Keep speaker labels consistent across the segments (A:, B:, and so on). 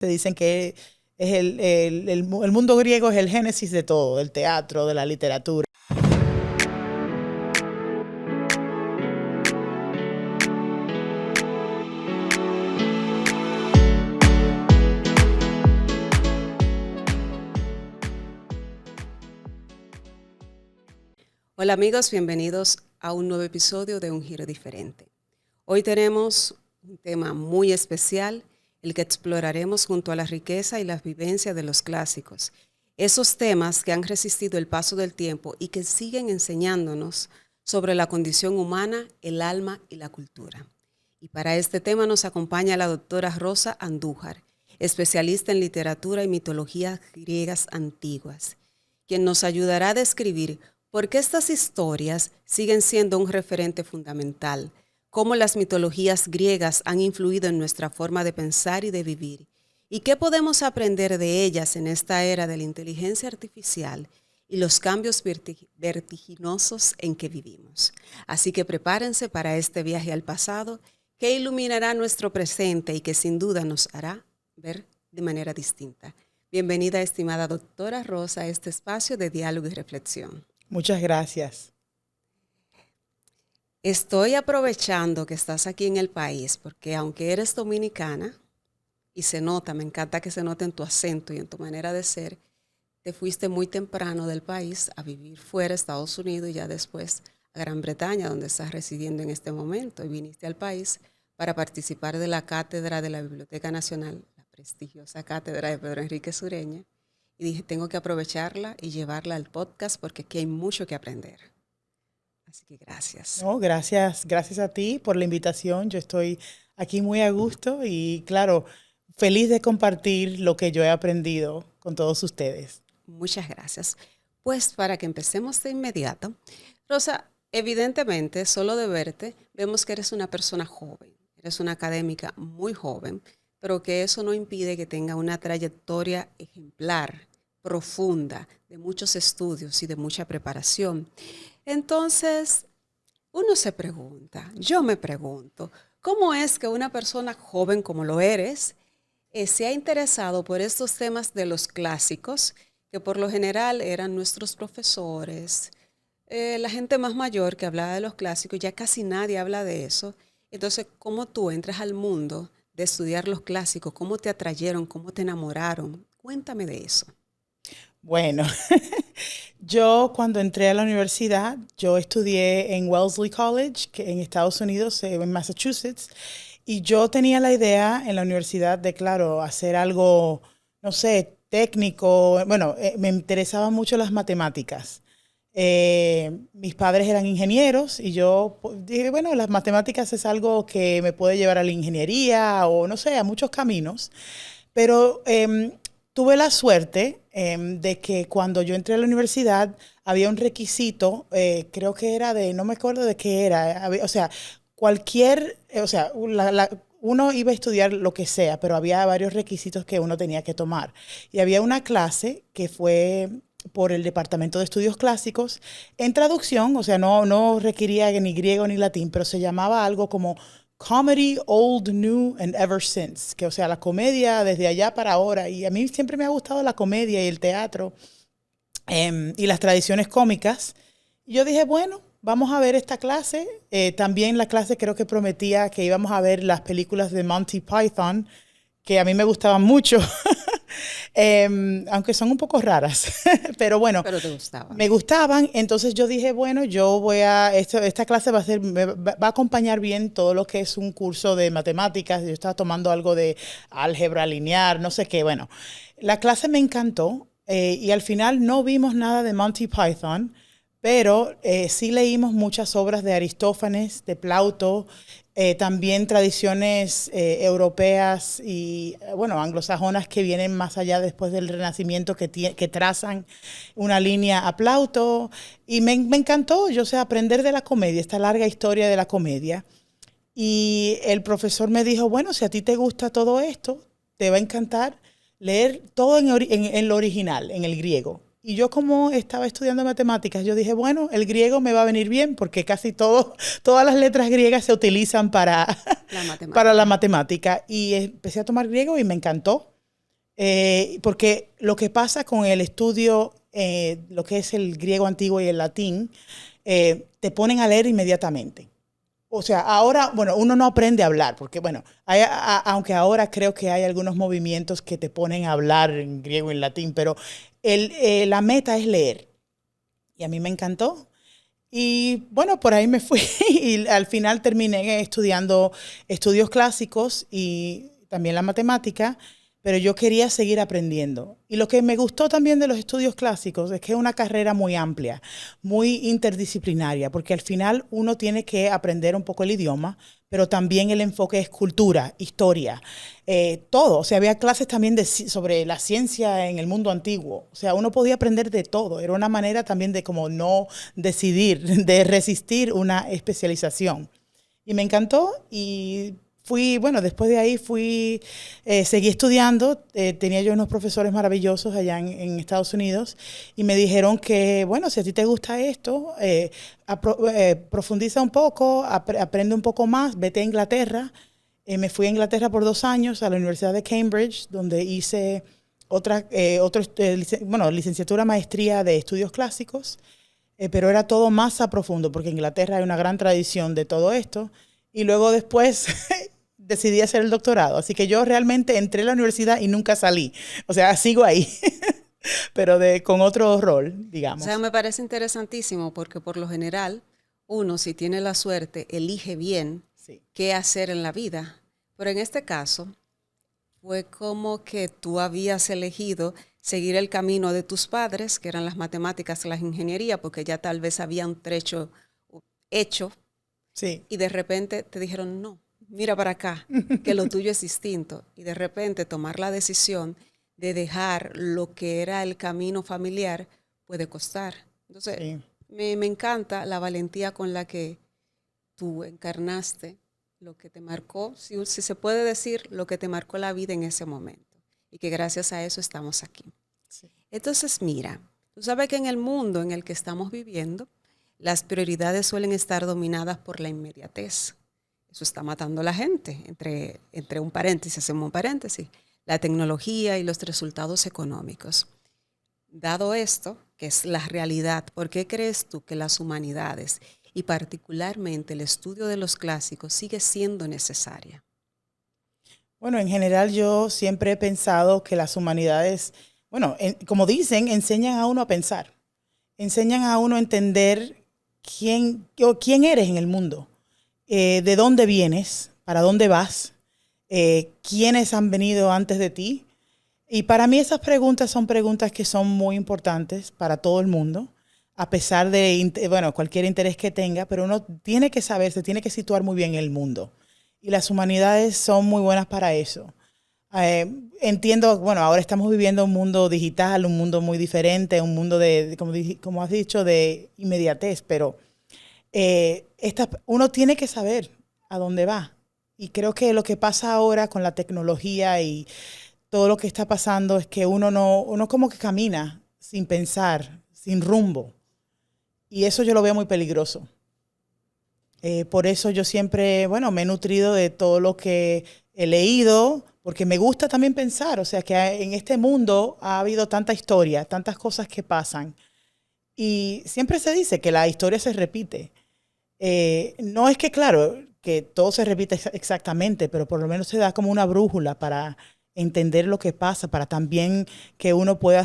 A: Te dicen que es el mundo griego es el génesis de todo, del teatro, de la literatura.
B: Hola amigos, bienvenidos a un nuevo episodio de Un Giro Diferente. Hoy tenemos un tema muy especial, el que exploraremos junto a la riqueza y la vivencia de los clásicos. Esos temas que han resistido el paso del tiempo y que siguen enseñándonos sobre la condición humana, el alma y la cultura. Y para este tema nos acompaña la doctora Rosa Andújar, especialista en literatura y mitologías griegas antiguas, quien nos ayudará a describir por qué estas historias siguen siendo un referente fundamental, cómo las mitologías griegas han influido en nuestra forma de pensar y de vivir, y qué podemos aprender de ellas en esta era de la inteligencia artificial y los cambios vertiginosos en que vivimos. Así que prepárense para este viaje al pasado que iluminará nuestro presente y que sin duda nos hará ver de manera distinta. Bienvenida, estimada doctora Rosa, a este espacio de diálogo y reflexión.
A: Muchas gracias.
B: Estoy aprovechando que estás aquí en el país porque aunque eres dominicana y se nota, me encanta que se note en tu acento y en tu manera de ser, te fuiste muy temprano del país a vivir fuera de Estados Unidos y ya después a Gran Bretaña, donde estás residiendo en este momento, y viniste al país para participar de la cátedra de la Biblioteca Nacional, la prestigiosa cátedra de Pedro Enrique Sureña, y dije, tengo que aprovecharla y llevarla al podcast porque aquí hay mucho que aprender. Así que gracias.
A: No, gracias a ti por la invitación. Yo estoy aquí muy a gusto y claro, feliz de compartir lo que yo he aprendido con todos ustedes.
B: Muchas gracias. Pues para que empecemos de inmediato, Rosa, evidentemente, solo de verte, vemos que eres una persona joven, eres una académica muy joven, pero que eso no impide que tenga una trayectoria ejemplar, profunda, de muchos estudios y de mucha preparación. Entonces, uno se pregunta, yo me pregunto, ¿cómo es que una persona joven como lo eres se ha interesado por estos temas de los clásicos, que por lo general eran nuestros profesores, la gente más mayor que hablaba de los clásicos, ya casi nadie habla de eso? Entonces, ¿cómo tú entras al mundo de estudiar los clásicos? ¿Cómo te atrayeron? ¿Cómo te enamoraron? Cuéntame de eso.
A: Bueno, yo cuando entré a la universidad, yo estudié en Wellesley College, que en Estados Unidos, en Massachusetts, y yo tenía la idea en la universidad de, claro, hacer algo, no sé, técnico. Bueno, me interesaban mucho las matemáticas. Mis padres eran ingenieros y yo dije, bueno, las matemáticas es algo que me puede llevar a la ingeniería o, no sé, a muchos caminos. Pero tuve la suerte de que cuando yo entré a la universidad había un requisito, creo que era de, no me acuerdo de qué era, o sea, uno iba a estudiar lo que sea, pero había varios requisitos que uno tenía que tomar. Y había una clase que fue por el Departamento de Estudios Clásicos en traducción, o sea, no requería ni griego ni latín, pero se llamaba algo como Comedy Old, New and Ever Since, que o sea, la comedia desde allá para ahora. Y a mí siempre me ha gustado la comedia y el teatro y las tradiciones cómicas. Y yo dije, bueno, vamos a ver esta clase. También la clase creo que prometía que íbamos a ver las películas de Monty Python, que a mí me gustaban mucho. Aunque son un poco raras, pero bueno,
B: Pero te gustaban.
A: me gustaban. Entonces yo dije, bueno, esta clase va a acompañar bien todo lo que es un curso de matemáticas. Yo estaba tomando algo de álgebra lineal, no sé qué. Bueno, la clase me encantó y al final no vimos nada de Monty Python, pero sí leímos muchas obras de Aristófanes, de Plauto, también tradiciones europeas y, bueno, anglosajonas que vienen más allá después del Renacimiento, que trazan una línea a Plauto. Y me encantó, yo sé, aprender de la comedia, esta larga historia de la comedia. Y el profesor me dijo, bueno, si a ti te gusta todo esto, te va a encantar leer todo en lo original, en el griego. Y yo como estaba estudiando matemáticas, yo dije, bueno, el griego me va a venir bien porque todas las letras griegas se utilizan para
B: La
A: para la
B: matemática.
A: matemática. Y empecé a tomar griego y me encantó. Porque lo que pasa con el estudio, lo que es el griego antiguo y el latín, te ponen a leer inmediatamente. O sea, ahora, bueno, uno no aprende a hablar, porque bueno, aunque ahora creo que hay algunos movimientos que te ponen a hablar en griego y en latín, pero la meta es leer. Y a mí me encantó. Y bueno, por ahí me fui y al final terminé estudiando estudios clásicos y también la matemática, pero yo quería seguir aprendiendo. Y lo que me gustó también de los estudios clásicos es que es una carrera muy amplia, muy interdisciplinaria, porque al final uno tiene que aprender un poco el idioma, pero también el enfoque es cultura, historia, todo. O sea, había clases también sobre la ciencia en el mundo antiguo. O sea, uno podía aprender de todo. Era una manera también de como no decidir, de resistir una especialización. Y me encantó y fui, bueno, después de ahí seguí estudiando, tenía yo unos profesores maravillosos allá en Estados Unidos y me dijeron que, bueno, si a ti te gusta esto, profundiza un poco, aprende un poco más, vete a Inglaterra. Me fui a Inglaterra por 2 años a la Universidad de Cambridge, donde hice licenciatura, maestría de estudios clásicos, pero era todo más a profundo, porque en Inglaterra hay una gran tradición de todo esto. Y luego después decidí hacer el doctorado. Así que yo realmente entré a la universidad y nunca salí. O sea, sigo ahí, pero con otro rol,
B: O sea,
A: digamos.
B: me parece interesantísimo porque por lo general uno, si tiene la suerte, elige bien
A: Sí.
B: qué hacer en la vida. Pero en este caso fue como que tú habías elegido seguir el camino de tus padres, que eran las matemáticas, las ingeniería, porque ya tal vez había un trecho hecho
A: Sí.
B: y de repente te dijeron, no, mira para acá, que lo tuyo es distinto. Y de repente tomar la decisión de dejar lo que era el camino familiar puede costar. Entonces,
A: Sí.
B: me encanta la valentía con la que tú encarnaste lo que te marcó, si se puede decir, lo que te marcó la vida en ese momento. Y que gracias a eso estamos aquí.
A: Sí.
B: Entonces, mira, tú sabes que en el mundo en el que estamos viviendo, las prioridades suelen estar dominadas por la inmediatez. Eso está matando a la gente, entre un paréntesis, hacemos un paréntesis, la tecnología y los resultados económicos. Dado esto, que es la realidad, ¿por qué crees tú que las humanidades y particularmente el estudio de los clásicos sigue siendo necesaria?
A: Bueno, en general yo siempre he pensado que las humanidades, bueno, como dicen, enseñan a uno a pensar, enseñan a uno a entender quién eres en el mundo, de dónde vienes, para dónde vas, quiénes han venido antes de ti. Y para mí esas preguntas son preguntas que son muy importantes para todo el mundo, a pesar de, bueno, cualquier interés que tenga, pero uno tiene que saber, se tiene que situar muy bien en el mundo. Y las humanidades son muy buenas para eso. Entiendo, bueno, ahora estamos viviendo un mundo digital, un mundo muy diferente, un mundo como has dicho, de inmediatez, pero uno tiene que saber a dónde va. Y creo que lo que pasa ahora con la tecnología y todo lo que está pasando es que uno como que camina sin pensar, sin rumbo. Y eso yo lo veo muy peligroso. Por eso yo siempre, bueno, me he nutrido de todo lo que he leído, porque me gusta también pensar, o sea, que en este mundo ha habido tanta historia, tantas cosas que pasan. Y siempre se dice que la historia se repite. No es que, claro, que todo se repite exactamente, pero por lo menos se da como una brújula para entender lo que pasa, para también que uno pueda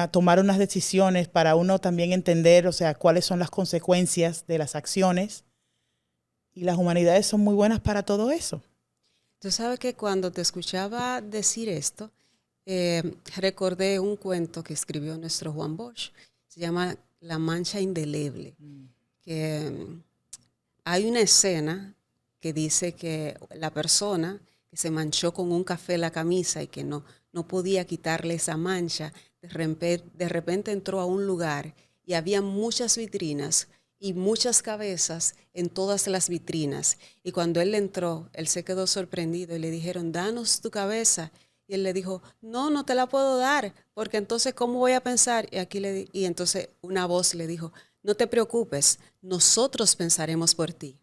A: tomar unas decisiones, para uno también entender, o sea, cuáles son las consecuencias de las acciones. Y las humanidades son muy buenas para todo eso.
B: Tú sabes que cuando te escuchaba decir esto, recordé un cuento que escribió nuestro Juan Bosch. Se llama La mancha indeleble. Que hay una escena que dice que la persona que se manchó con un café la camisa y que no podía quitarle esa mancha, de repente entró a un lugar y había muchas vitrinas y muchas cabezas en todas las vitrinas. Y cuando él entró, él se quedó sorprendido y le dijeron, danos tu cabeza. Y él le dijo, no te la puedo dar, porque entonces, ¿cómo voy a pensar? Y entonces una voz le dijo, no te preocupes, nosotros pensaremos por ti.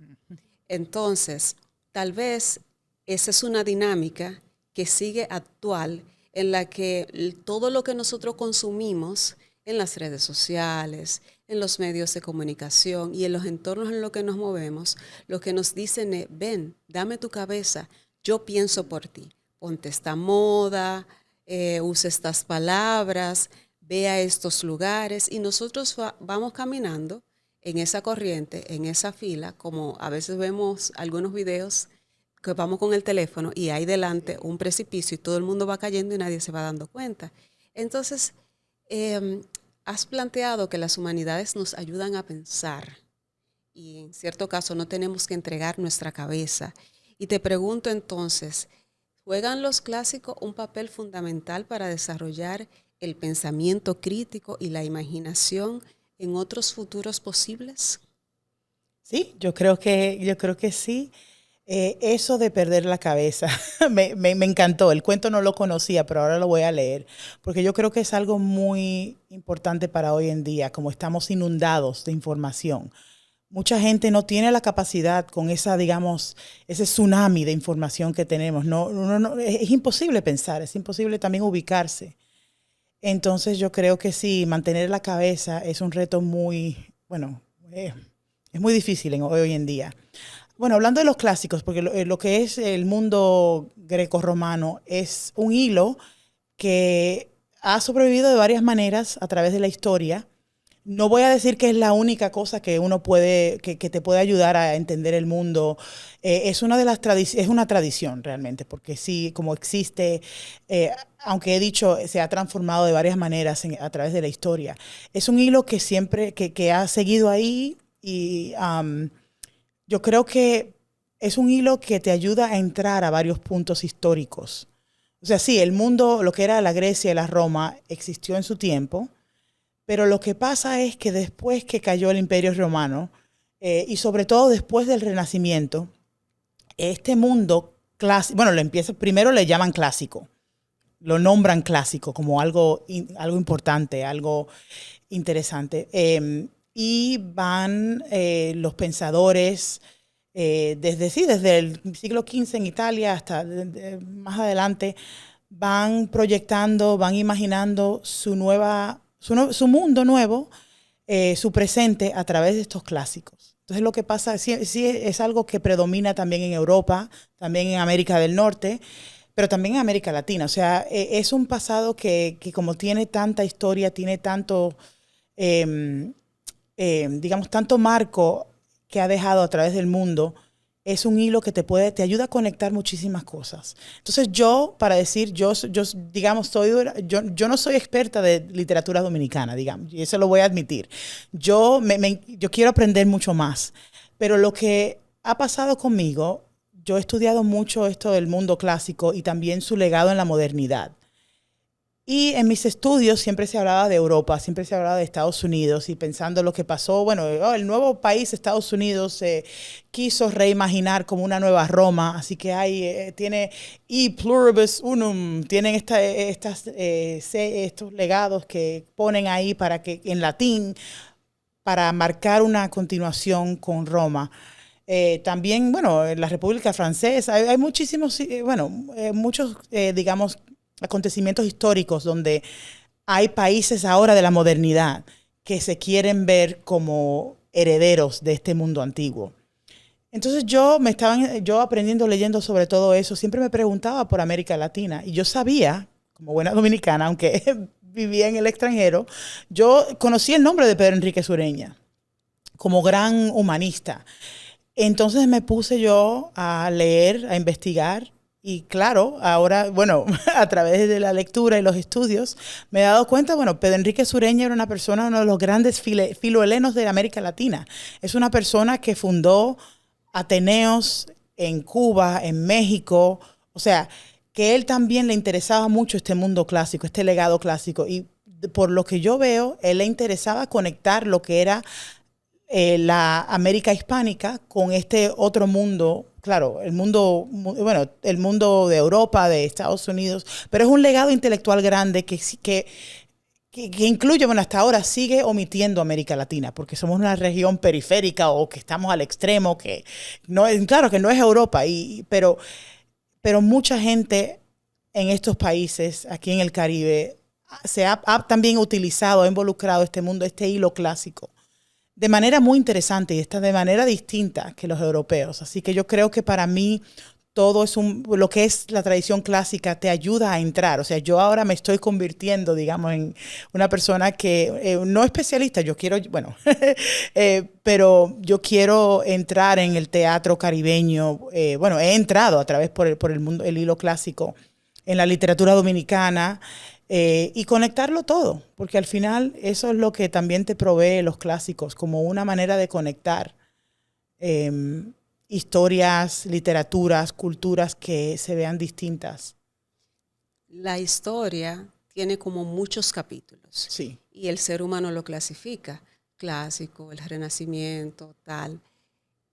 B: Entonces, tal vez esa es una dinámica que sigue actual en la que todo lo que nosotros consumimos en las redes sociales, en los medios de comunicación y en los entornos en los que nos movemos, lo que nos dicen es, ven, dame tu cabeza, yo pienso por ti, ponte esta moda, usa estas palabras, ve a estos lugares y nosotros vamos caminando en esa corriente, en esa fila, como a veces vemos algunos videos que vamos con el teléfono y hay delante un precipicio y todo el mundo va cayendo y nadie se va dando cuenta. Entonces, has planteado que las humanidades nos ayudan a pensar y en cierto caso no tenemos que entregar nuestra cabeza. Y te pregunto entonces, ¿juegan los clásicos un papel fundamental para desarrollar el pensamiento crítico y la imaginación en otros futuros posibles?
A: Sí, yo creo que sí. Eso de perder la cabeza me encantó. El cuento no lo conocía, pero ahora lo voy a leer, porque yo creo que es algo muy importante para hoy en día, como estamos inundados de información. Mucha gente no tiene la capacidad con esa, digamos, ese tsunami de información que tenemos. Es imposible pensar, es imposible también ubicarse. Entonces yo creo que sí, mantener la cabeza es un reto muy, bueno, es muy difícil hoy en día. Bueno, hablando de los clásicos, porque lo que es el mundo grecorromano es un hilo que ha sobrevivido de varias maneras a través de la historia. No voy a decir que es la única cosa que uno puede, que te puede ayudar a entender el mundo. Es una de las es una tradición realmente, porque sí, como existe, aunque he dicho, se ha transformado de varias maneras a través de la historia. Es un hilo que siempre, que ha seguido ahí y yo creo que es un hilo que te ayuda a entrar a varios puntos históricos. O sea, sí, el mundo, lo que era la Grecia y la Roma, existió en su tiempo, pero lo que pasa es que después que cayó el Imperio Romano, y sobre todo después del Renacimiento, este mundo clásico, bueno, primero le llaman clásico, lo nombran clásico como algo importante, algo interesante. Y van los pensadores, desde el siglo XV en Italia hasta más adelante, van proyectando, van imaginando su mundo nuevo, su presente a través de estos clásicos. Entonces lo que pasa sí es algo que predomina también en Europa, también en América del Norte, pero también en América Latina. O sea, es un pasado que como tiene tanta historia, tiene tanto, digamos, tanto marco que ha dejado a través del mundo, es un hilo que te ayuda a conectar muchísimas cosas. Entonces para decir, digamos, yo no soy experta de literatura dominicana, digamos, y eso lo voy a admitir. Yo quiero aprender mucho más, pero lo que ha pasado conmigo, yo he estudiado mucho esto del mundo clásico y también su legado en la modernidad. Y en mis estudios siempre se hablaba de Europa, siempre se hablaba de Estados Unidos y pensando lo que pasó, bueno, el nuevo país, Estados Unidos, se quiso reimaginar como una nueva Roma, así que tiene e pluribus unum, tienen estos legados que ponen ahí en latín, para marcar una continuación con Roma. También, bueno, en la República Francesa hay muchísimos, muchos, digamos, acontecimientos históricos donde hay países ahora de la modernidad que se quieren ver como herederos de este mundo antiguo. Entonces yo aprendiendo, leyendo sobre todo eso, siempre me preguntaba por América Latina y yo sabía, como buena dominicana, aunque vivía en el extranjero, yo conocí el nombre de Pedro Enríquez Ureña como gran humanista. Entonces me puse yo a leer, a investigar. Y claro, ahora, bueno, a través de la lectura y los estudios, me he dado cuenta, bueno, Pedro Enríquez Ureña era uno de los grandes filohelenos de América Latina. Es una persona que fundó ateneos en Cuba, en México, o sea, que él también le interesaba mucho este mundo clásico, este legado clásico. Y por lo que yo veo, él le interesaba conectar lo que era la América hispánica con este otro mundo, claro, el mundo de Europa, de Estados Unidos, pero es un legado intelectual grande que incluye, bueno, hasta ahora sigue omitiendo América Latina, porque somos una región periférica o que estamos al extremo, que no es, claro que no es Europa, pero mucha gente en estos países, aquí en el Caribe, se ha también utilizado, ha involucrado este mundo, este hilo clásico, de manera muy interesante y está de manera distinta que los europeos. Así que yo creo que para mí todo es lo que es la tradición clásica te ayuda a entrar. O sea, yo ahora me estoy convirtiendo, digamos, en una persona que no especialista, yo quiero, bueno, pero yo quiero entrar en el teatro caribeño. Bueno, he entrado a través por el mundo, el hilo clásico, en la literatura dominicana, y conectarlo todo, porque al final eso es lo que también te provee los clásicos, como una manera de conectar historias, literaturas, culturas que se vean distintas.
B: La historia tiene como muchos capítulos,
A: Sí.
B: y el ser humano lo clasifica, clásico, el Renacimiento, tal,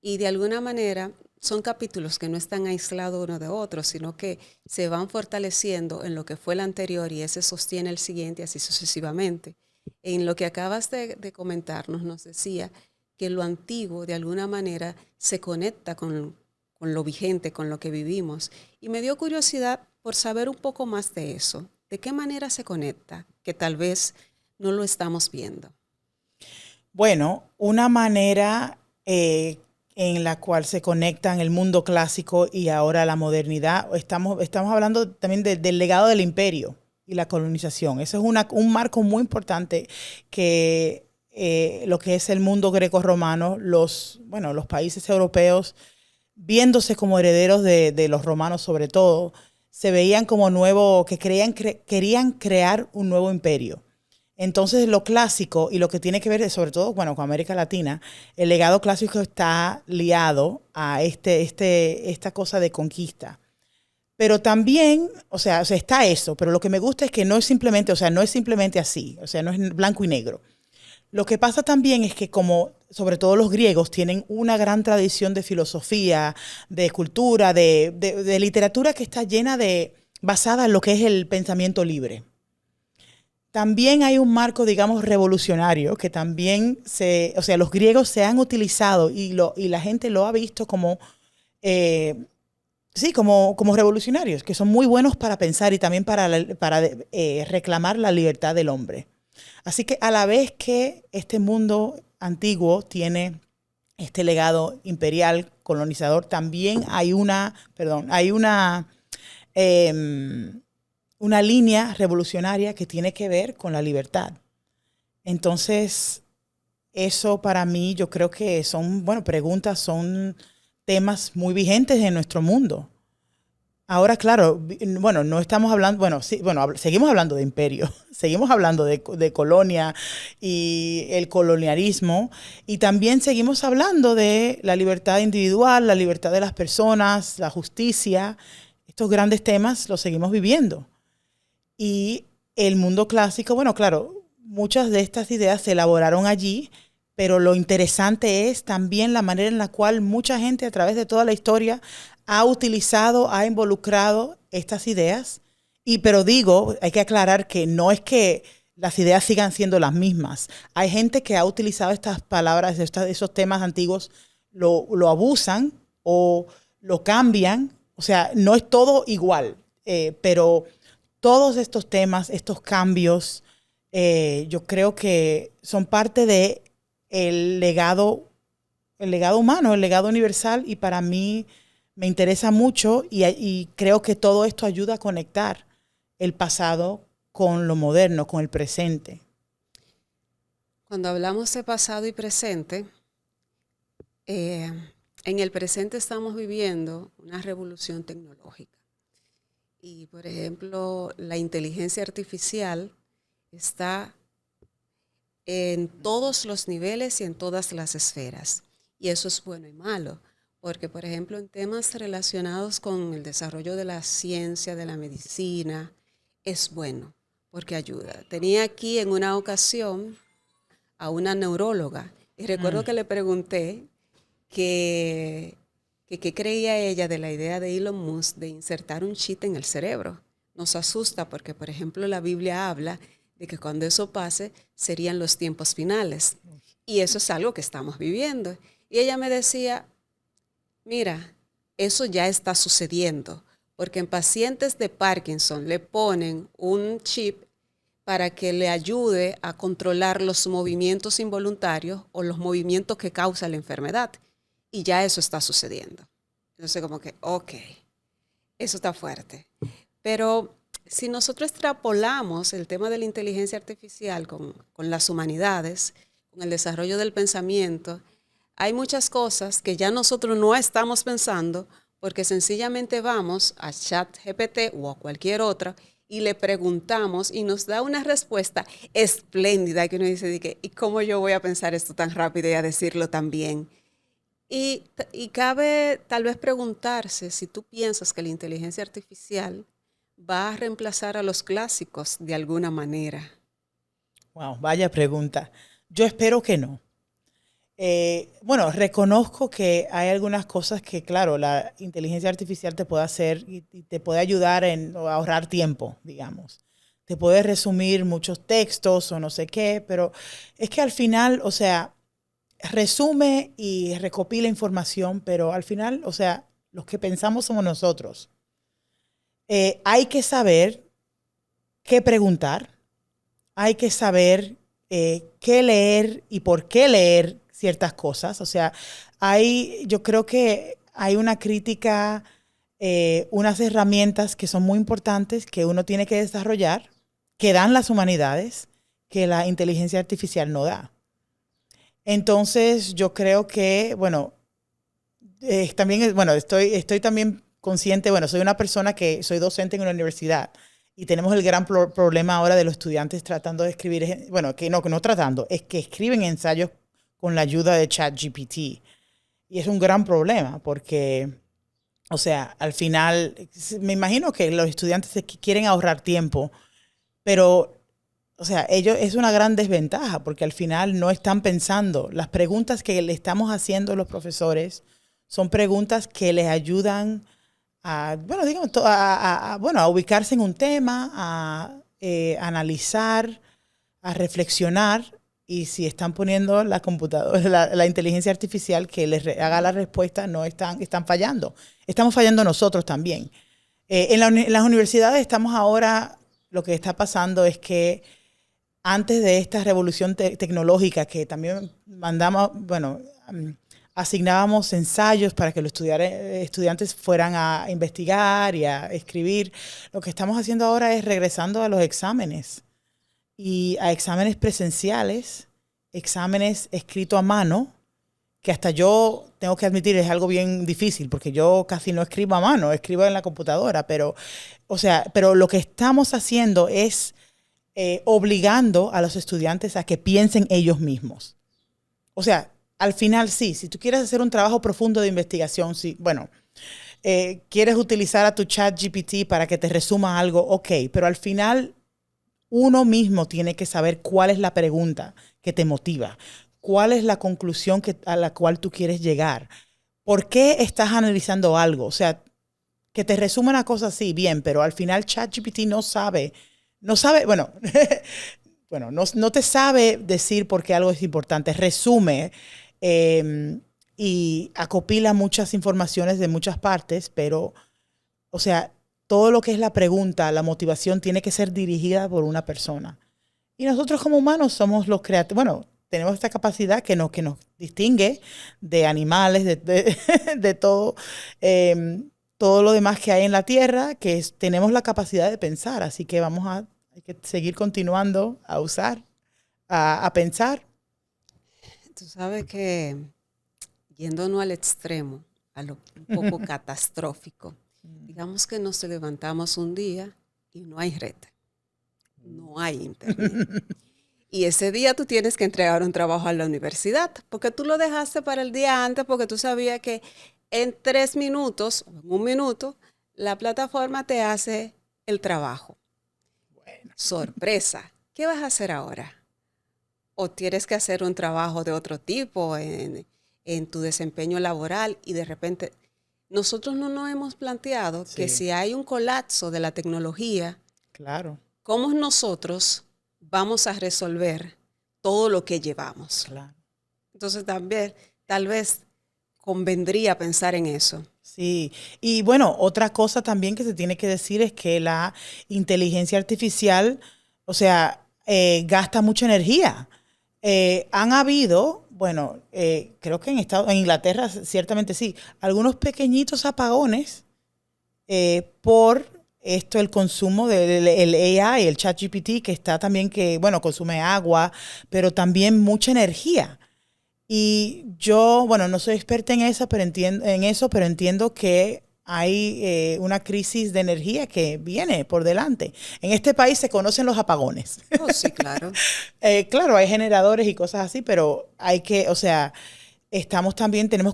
B: y de alguna manera son capítulos que no están aislados uno de otro, sino que se van fortaleciendo en lo que fue el anterior y ese sostiene el siguiente, así sucesivamente. En lo que acabas de comentarnos, nos decía que lo antiguo de alguna manera se conecta con lo vigente, con lo que vivimos. Y me dio curiosidad por saber un poco más de eso. ¿De qué manera se conecta? Que tal vez no lo estamos viendo.
A: Bueno, una manera en la cual se conectan el mundo clásico y ahora la modernidad. Estamos hablando también del legado del imperio y la colonización. Eso es un marco muy importante que lo que es el mundo greco-romano, los países europeos, viéndose como herederos de los romanos sobre todo, se veían como que querían crear un nuevo imperio. Entonces, lo clásico y lo que tiene que ver, sobre todo, bueno, con América Latina, el legado clásico está liado a esta cosa de conquista. Pero también, o sea, está eso, pero lo que me gusta es que no es simplemente, no es simplemente así, o sea, no es blanco y negro. Lo que pasa también es que como, sobre todo los griegos, tienen una gran tradición de filosofía, de cultura, de literatura que está basada en lo que es el pensamiento libre. También hay un marco, digamos, revolucionario, que también los griegos se han utilizado y la gente lo ha visto como, sí, como revolucionarios, que son muy buenos para pensar y también para reclamar la libertad del hombre. Así que a la vez que este mundo antiguo tiene este legado imperial, colonizador, también hay una línea revolucionaria que tiene que ver con la libertad. Entonces, eso para mí yo creo que son temas muy vigentes en nuestro mundo. Ahora, claro, bueno, no estamos hablando, seguimos hablando de imperio, seguimos hablando de colonia y el colonialismo, y también seguimos hablando de la libertad individual, la libertad de las personas, la justicia. Estos grandes temas los seguimos viviendo. Y el mundo clásico, bueno, claro, muchas de estas ideas se elaboraron allí, pero lo interesante es también la manera en la cual mucha gente a través de toda la historia ha utilizado, ha involucrado estas ideas. Pero hay que aclarar que no es que las ideas sigan siendo las mismas. Hay gente que ha utilizado estas palabras, esos temas antiguos, lo abusan o lo cambian. O sea, no es todo igual, pero todos estos temas, estos cambios, yo creo que son parte de el legado humano, el legado universal, y para mí me interesa mucho y creo que todo esto ayuda a conectar el pasado con lo moderno, con el presente.
B: Cuando hablamos de pasado y presente, en el presente estamos viviendo una revolución tecnológica. Y, por ejemplo, la inteligencia artificial está en todos los niveles y en todas las esferas. Y eso es bueno y malo, porque, por ejemplo, en temas relacionados con el desarrollo de la ciencia, de la medicina, es bueno, porque ayuda. Tenía aquí en una ocasión a una neuróloga y recuerdo que le pregunté qué creía ella de la idea de Elon Musk de insertar un chip en el cerebro. Nos asusta porque, por ejemplo, la Biblia habla de que cuando eso pase serían los tiempos finales. Y eso es algo que estamos viviendo. Y ella me decía, mira, eso ya está sucediendo, porque en pacientes de Parkinson le ponen un chip para que le ayude a controlar los movimientos involuntarios o los movimientos que causa la enfermedad. Y ya eso está sucediendo. Entonces como que, ok, eso está fuerte. Pero si nosotros extrapolamos el tema de la inteligencia artificial con las humanidades, con el desarrollo del pensamiento, hay muchas cosas que ya nosotros no estamos pensando porque sencillamente vamos a ChatGPT o a cualquier otra y le preguntamos y nos da una respuesta espléndida que uno dice, ¿y cómo yo voy a pensar esto tan rápido y a decirlo tan bien? Y cabe tal vez preguntarse si tú piensas que la inteligencia artificial va a reemplazar a los clásicos de alguna manera.
A: Wow, vaya pregunta. Yo espero que no. Bueno, reconozco que hay algunas cosas que, claro, la inteligencia artificial te puede hacer y te puede ayudar en ahorrar tiempo, digamos. Te puede resumir muchos textos o no sé qué, pero es que al final, o sea, resume y recopila información, pero al final, o sea, los que pensamos somos nosotros. Hay que saber qué preguntar, hay que saber qué leer y por qué leer ciertas cosas. O sea, yo creo que hay una crítica, unas herramientas que son muy importantes que uno tiene que desarrollar, que dan las humanidades, que la inteligencia artificial no da. Entonces, yo creo que, bueno, también, bueno, estoy también consciente, bueno, soy una persona que soy docente en una universidad y tenemos el gran problema ahora de los estudiantes tratando de escribir, bueno, que no tratando, es que escriben ensayos con la ayuda de ChatGPT. Y es un gran problema porque, o sea, al final, me imagino que los estudiantes quieren ahorrar tiempo, pero, o sea, ellos es una gran desventaja porque al final no están pensando. Las preguntas que le estamos haciendo a los profesores son preguntas que les ayudan a, bueno, digamos, bueno, a ubicarse en un tema, a analizar, a reflexionar, y si están poniendo la computadora, la inteligencia artificial que les haga la respuesta, no están fallando. Estamos fallando nosotros también. En las universidades estamos ahora, lo que está pasando es que antes de esta revolución tecnológica que también mandamos, bueno, asignábamos ensayos para que los estudiantes fueran a investigar y a escribir. Lo que estamos haciendo ahora es regresando a los exámenes y a exámenes presenciales, exámenes escritos a mano, que hasta yo tengo que admitir es algo bien difícil porque yo casi no escribo a mano, escribo en la computadora, pero, o sea, pero lo que estamos haciendo es obligando a los estudiantes a que piensen ellos mismos. O sea, al final sí, si tú quieres hacer un trabajo profundo de investigación, sí, bueno, quieres utilizar a tu chat GPT para que te resuma algo, ok, pero al final uno mismo tiene que saber cuál es la pregunta que te motiva, cuál es la conclusión a la cual tú quieres llegar, por qué estás analizando algo, o sea, que te resuma una cosa así, bien, pero al final ChatGPT no sabe, bueno, bueno, no te sabe decir por qué algo es importante, resume y acopila muchas informaciones de muchas partes, pero, o sea, todo lo que es la pregunta, la motivación, tiene que ser dirigida por una persona. Y nosotros como humanos somos los creativos, bueno, tenemos esta capacidad que nos distingue de animales, de todo, todo lo demás que hay en la Tierra, tenemos la capacidad de pensar, así que hay que seguir continuando a usar, a pensar.
B: Tú sabes que yéndonos al extremo, a lo un poco catastrófico, digamos que nos levantamos un día y no hay red, no hay internet. Y ese día tú tienes que entregar un trabajo a la universidad, porque tú lo dejaste para el día antes, porque tú sabías que en 3 minutos, o en 1 minuto, la plataforma te hace el trabajo. Bueno. Sorpresa, ¿qué vas a hacer ahora? O tienes que hacer un trabajo de otro tipo en tu desempeño laboral y de repente nosotros no nos hemos planteado que si hay un colapso de la tecnología,
A: claro,
B: ¿cómo nosotros vamos a resolver todo lo que llevamos?
A: Claro.
B: Entonces también tal vez convendría pensar en eso.
A: Sí, y bueno, otra cosa también que se tiene que decir es que la inteligencia artificial, o sea, gasta mucha energía. Han habido, bueno, creo que en Inglaterra ciertamente sí, algunos pequeñitos apagones por esto, el consumo del el AI, el ChatGPT, que está también que, bueno, consume agua, pero también mucha energía. Y yo, bueno, no soy experta en eso, pero entiendo que hay una crisis de energía que viene por delante. En este país se conocen los apagones.
B: Oh, sí, claro.
A: Claro, hay generadores y cosas así, pero hay que, o sea, tenemos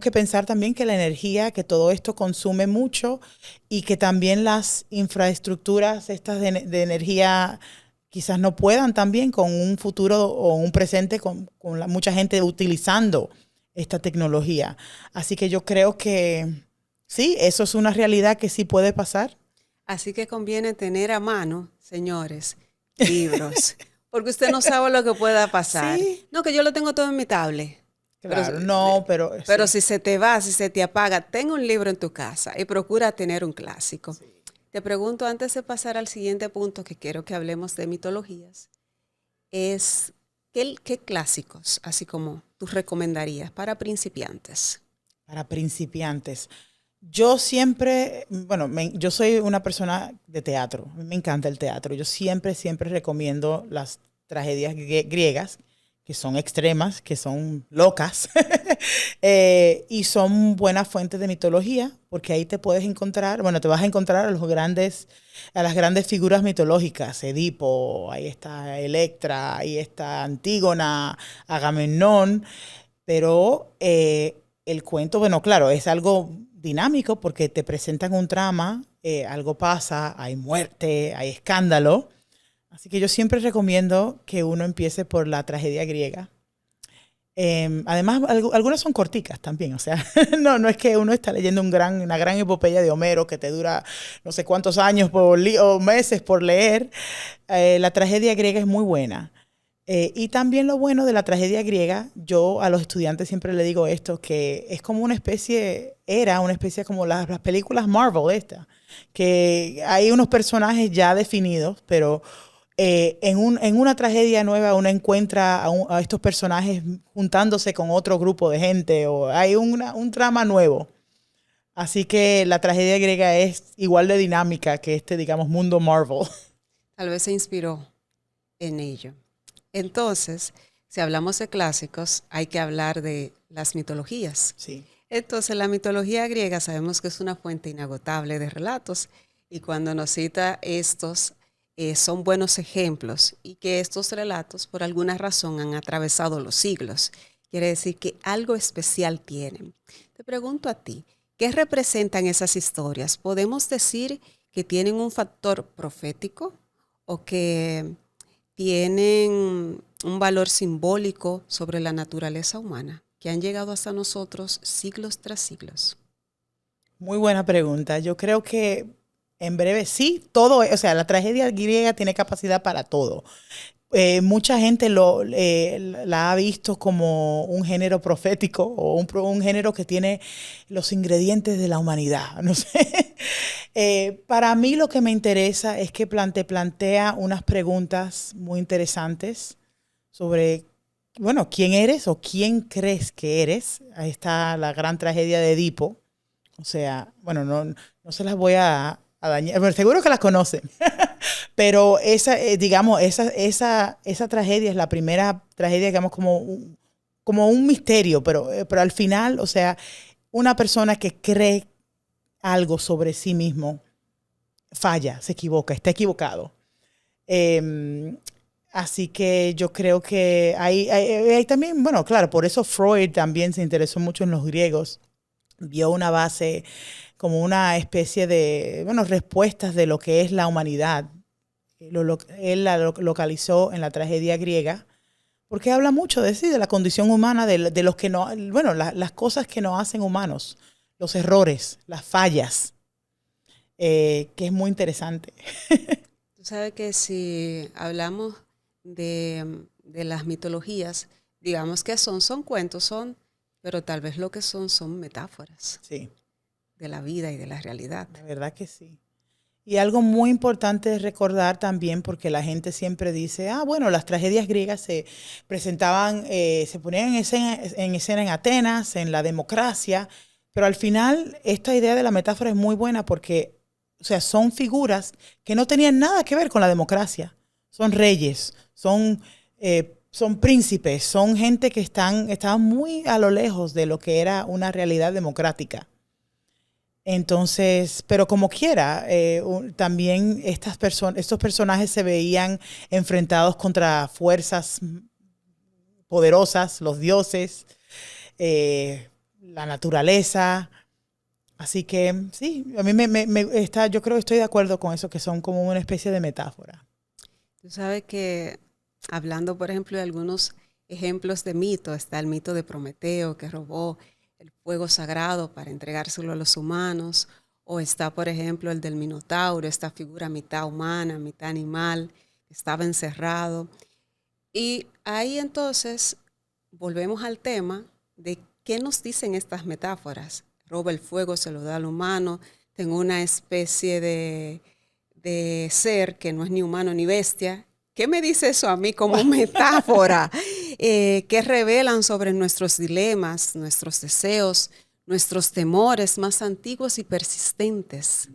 A: que pensar también que la energía, que todo esto consume mucho y que también las infraestructuras estas de energía quizás no puedan también con un futuro o un presente con mucha gente utilizando esta tecnología. Así que yo creo que sí, eso es una realidad que sí puede pasar.
B: Así que conviene tener a mano, señores, libros, porque usted no sabe lo que pueda pasar.
A: Sí,
B: No, que yo lo tengo todo en mi tablet. Pero,
A: claro, no, pero
B: pero
A: sí.
B: si se te va, si se te apaga, ten un libro en tu casa y procura tener un clásico.
A: Sí.
B: Te pregunto, antes de pasar al siguiente punto, que quiero que hablemos de mitologías, es ¿qué clásicos, así como tú recomendarías para principiantes?
A: Para principiantes. Yo siempre, bueno, yo soy una persona de teatro, a mí me encanta el teatro. Yo siempre recomiendo las tragedias griegas, que son extremas, que son locas, y son buenas fuentes de mitología, porque ahí te puedes encontrar, bueno, te vas a encontrar a las grandes figuras mitológicas, Edipo, ahí está Electra, ahí está Antígona, Agamenón, pero el cuento, bueno, claro, es algo dinámico porque te presentan un trama, algo pasa, hay muerte, hay escándalo. Así que yo siempre recomiendo que uno empiece por la tragedia griega. Además, algunas son corticas también, o sea, no es que uno está leyendo una gran epopeya de Homero que te dura no sé cuántos años o meses por leer. La tragedia griega es muy buena. Y también lo bueno de la tragedia griega, yo a los estudiantes siempre le digo esto, que es como era una especie como las películas Marvel esta, que hay unos personajes ya definidos, pero en una tragedia nueva uno encuentra a estos personajes juntándose con otro grupo de gente o hay un trama nuevo. Así que la tragedia griega es igual de dinámica que este, digamos, mundo Marvel.
B: Tal vez se inspiró en ello. Entonces, si hablamos de clásicos, hay que hablar de las mitologías.
A: Sí.
B: Entonces, la mitología griega sabemos que es una fuente inagotable de relatos y cuando nos cita estos, son buenos ejemplos y que estos relatos por alguna razón han atravesado los siglos. Quiere decir que algo especial tienen. Te pregunto a ti, ¿qué representan esas historias? ¿Podemos decir que tienen un factor profético o que tienen un valor simbólico sobre la naturaleza humana, que han llegado hasta nosotros siglos tras siglos?
A: Muy buena pregunta. Yo creo que en breve sí, todo, o sea, la tragedia griega tiene capacidad para todo. Mucha gente la ha visto como un género profético o un género que tiene los ingredientes de la humanidad. No sé. Para mí lo que me interesa es que plantea unas preguntas muy interesantes sobre, bueno, quién eres o quién crees que eres. Ahí está la gran tragedia de Edipo. O sea, bueno, no se las voy a dañar. Bueno, seguro que las conocen. Pero digamos, esa tragedia es la primera tragedia, digamos, como un misterio, pero al final, o sea, una persona que cree algo sobre sí mismo falla, se equivoca, está equivocado. Eh, Así que yo creo que hay también, bueno, claro, por eso Freud también se interesó mucho en los griegos, vio una base como una especie de, bueno, respuestas de lo que es la humanidad. Él la localizó en la tragedia griega, porque habla mucho de sí, de la condición humana, de los que no, bueno, las cosas que nos hacen humanos, los errores, las fallas, que es muy interesante.
B: Tú sabes que si hablamos de las mitologías, digamos que son cuentos, pero tal vez lo que son metáforas.
A: Sí,
B: de la vida y de la realidad.
A: La verdad que sí. Y algo muy importante es recordar también, porque la gente siempre dice, bueno, las tragedias griegas se presentaban, se ponían en escena en Atenas, en la democracia, pero al final esta idea de la metáfora es muy buena porque, o sea, son figuras que no tenían nada que ver con la democracia. Son reyes, son príncipes, son gente que estaban muy a lo lejos de lo que era una realidad democrática. Entonces, pero como quiera, también estos personajes se veían enfrentados contra fuerzas poderosas, los dioses, la naturaleza. Así que sí, a mí yo creo que estoy de acuerdo con eso, que son como una especie de metáfora.
B: Tú sabes que hablando, por ejemplo, de algunos ejemplos de mito, está el mito de Prometeo, que robó el fuego sagrado para entregárselo a los humanos, o está, por ejemplo, el del Minotauro, esta figura mitad humana, mitad animal, que estaba encerrado. Y ahí entonces volvemos al tema de qué nos dicen estas metáforas. Roba el fuego, se lo da al humano, tengo una especie de ser que no es ni humano ni bestia. ¿Qué me dice eso a mí como metáfora? ¿Qué revelan sobre nuestros dilemas, nuestros deseos, nuestros temores más antiguos y persistentes?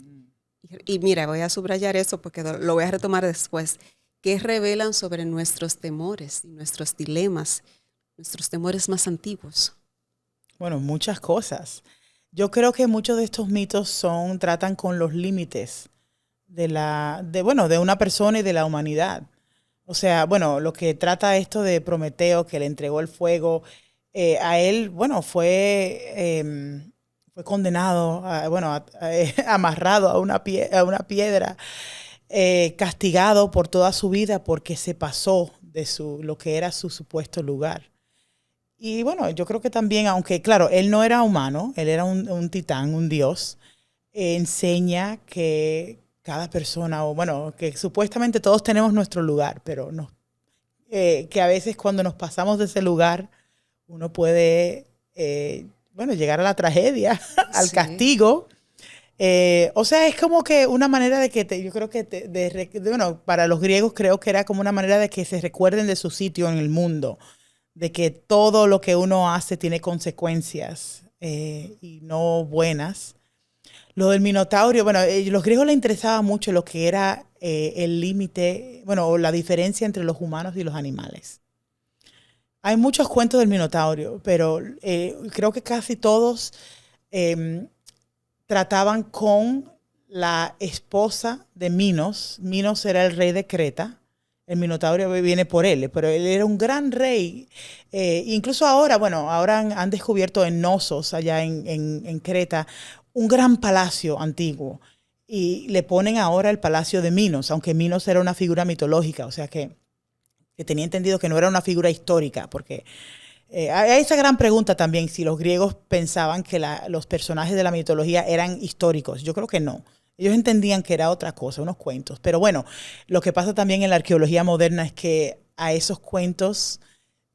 B: Y mira, voy a subrayar eso porque lo voy a retomar después. ¿Qué revelan sobre nuestros temores y nuestros dilemas, nuestros temores más antiguos?
A: Bueno, muchas cosas. Yo creo que muchos de estos mitos tratan con los límites de una persona y de la humanidad. O sea, bueno, lo que trata esto de Prometeo, que le entregó el fuego, a él, bueno, fue condenado, amarrado a una piedra, castigado por toda su vida porque se pasó de lo que era su supuesto lugar. Y bueno, yo creo que también, aunque claro, él no era humano, él era un titán, un dios, enseña que cada persona, que supuestamente todos tenemos nuestro lugar, pero que a veces cuando nos pasamos de ese lugar, uno puede, llegar a la tragedia, al castigo. O sea, es como que una manera de que, yo creo que, para los griegos creo que era como una manera de que se recuerden de su sitio en el mundo, de que todo lo que uno hace tiene consecuencias y no buenas. Lo del Minotauro, los griegos les interesaba mucho lo que era el límite, o la diferencia entre los humanos y los animales. Hay muchos cuentos del Minotauro, pero creo que casi todos trataban con la esposa de Minos. Minos era el rey de Creta. El Minotauro viene por él, pero él era un gran rey. Incluso ahora, ahora han descubierto en Knossos, allá en Creta, un gran palacio antiguo. Y le ponen ahora el palacio de Minos, aunque Minos era una figura mitológica, o sea que tenía entendido que no era una figura histórica, porque hay esa gran pregunta también, si los griegos pensaban que los personajes de la mitología eran históricos. Yo creo que no. Ellos entendían que era otra cosa, unos cuentos. Pero bueno, lo que pasa también en la arqueología moderna es que a esos cuentos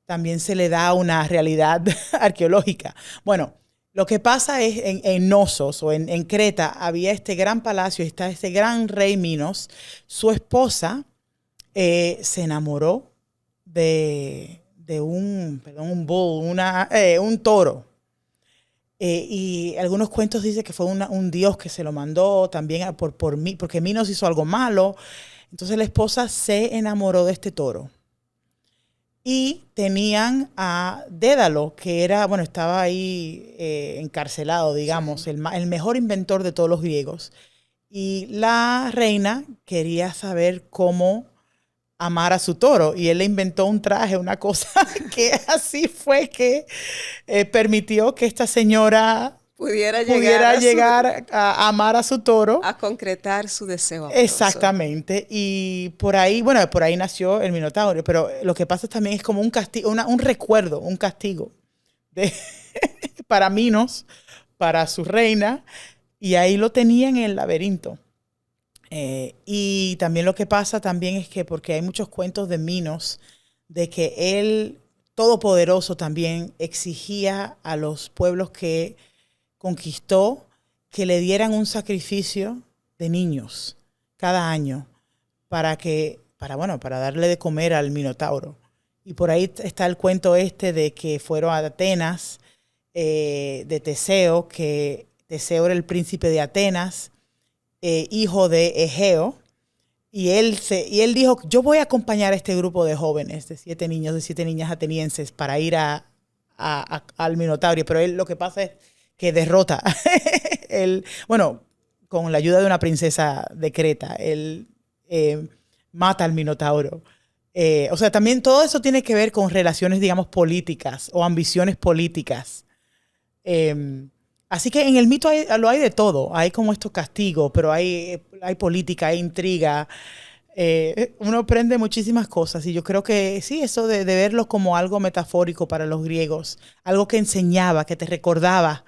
A: también se le da una realidad arqueológica. Bueno, lo que pasa es en Knossos o en Creta había este gran palacio, está este gran rey Minos. Su esposa se enamoró de un bull, un toro. Y algunos cuentos dicen que fue un dios que se lo mandó también porque Minos hizo algo malo. Entonces la esposa se enamoró de este toro. Y tenían a Dédalo, que estaba ahí encarcelado, digamos, sí, el mejor inventor de todos los griegos. Y la reina quería saber cómo amar a su toro, y él le inventó un traje, una cosa que así fue que permitió que esta señora pudiera llegar a amar a su toro.
B: A concretar su deseo amoroso.
A: Exactamente. Y por ahí nació el Minotauro. Pero lo que pasa también es como un castigo, un recuerdo, un castigo para Minos, para su reina. Y ahí lo tenía en el laberinto. Y también lo que pasa también es que, porque hay muchos cuentos de Minos, de que él, todopoderoso, también exigía a los pueblos que conquistó que le dieran un sacrificio de niños cada año para darle de comer al Minotauro. Y por ahí está el cuento este de que fueron a Atenas, de Teseo, que Teseo era el príncipe de Atenas, hijo de Egeo, y él dijo, yo voy a acompañar a este grupo de jóvenes, de 7 niños, de 7 niñas atenienses, para ir al Minotauro. Pero él lo que pasa es que derrota, con la ayuda de una princesa de Creta, él mata al Minotauro. O sea, también todo eso tiene que ver con relaciones, digamos, políticas o ambiciones políticas. Así que en el mito lo hay de todo. Hay como estos castigos, pero hay política, hay intriga. Uno aprende muchísimas cosas y yo creo que sí, eso de verlo como algo metafórico para los griegos, algo que enseñaba, que te recordaba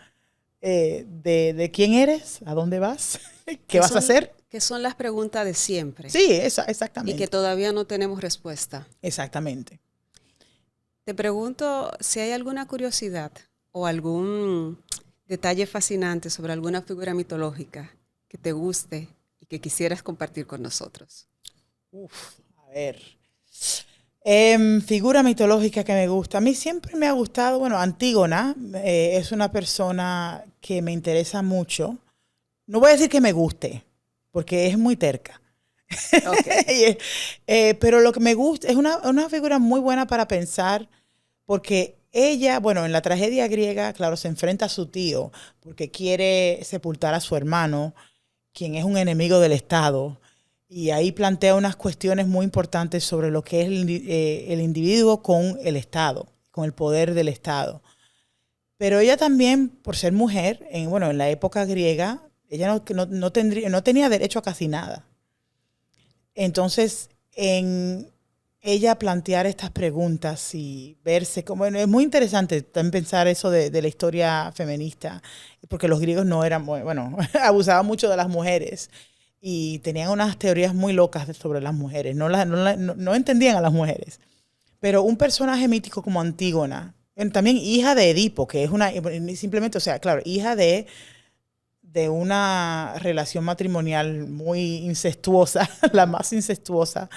A: de quién eres, a dónde vas, qué vas a hacer.
B: Que son las preguntas de siempre.
A: Sí, exactamente.
B: Y que todavía no tenemos respuesta.
A: Exactamente.
B: Te pregunto si hay alguna curiosidad o algún detalle fascinante sobre alguna figura mitológica que te guste y que quisieras compartir con nosotros.
A: A ver. Figura mitológica que me gusta. A mí siempre me ha gustado, Antígona es una persona que me interesa mucho. No voy a decir que me guste, porque es muy terca. Okay. Pero lo que me gusta es una figura muy buena para pensar, porque ella, en la tragedia griega, claro, se enfrenta a su tío porque quiere sepultar a su hermano, quien es un enemigo del Estado. Y ahí plantea unas cuestiones muy importantes sobre lo que es el individuo con el Estado, con el poder del Estado. Pero ella también, por ser mujer, en la época griega, ella no tenía derecho a casi nada. Entonces, en ella plantear estas preguntas y verse como... es muy interesante también pensar eso de la historia feminista, porque los griegos no eran, abusaban mucho de las mujeres y tenían unas teorías muy locas sobre las mujeres, no entendían a las mujeres. Pero un personaje mítico como Antígona, también hija de Edipo, que es simplemente, hija de una relación matrimonial muy incestuosa, la más incestuosa.